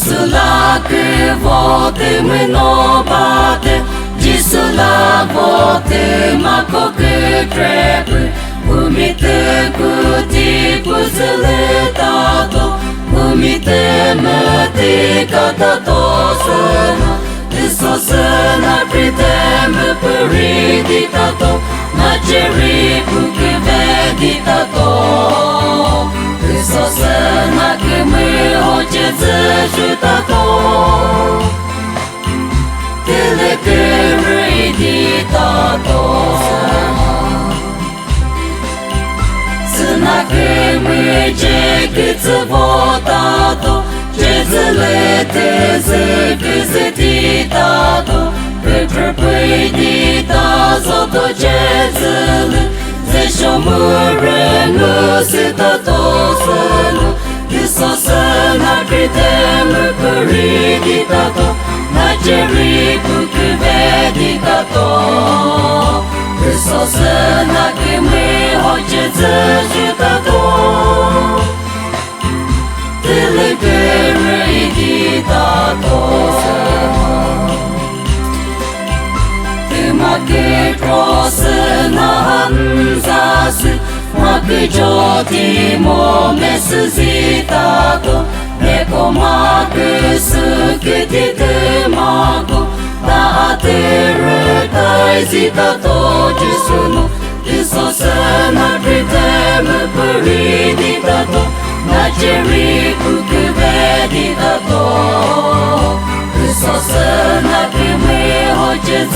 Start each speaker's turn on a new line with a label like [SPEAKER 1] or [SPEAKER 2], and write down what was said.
[SPEAKER 1] Gisula che vote meno bate, Gisula vote ma coche crepe, umite cuti puzele tato, umite mete catato sena, Iso sena pritem peridi tato, na ceri puke vedi tato, Iso sena che me hoce zeshu tato, Tele che ridi tato sena che me je che votato, Jezele teze visititato, Petre puidita sotto Jezele, Zeshomure nusitato seno, Iso sena critem periditato, Naceri puke veditato, Iso sena che me hoce zeshitato, Tema che crosse na hanzasu, ma che joti mo mesitato, ne coma che su che ti temago, da terra dai zitato Gesù, Iso sena pritem periditato, Naceri puke veditato, Iso sena che me hoce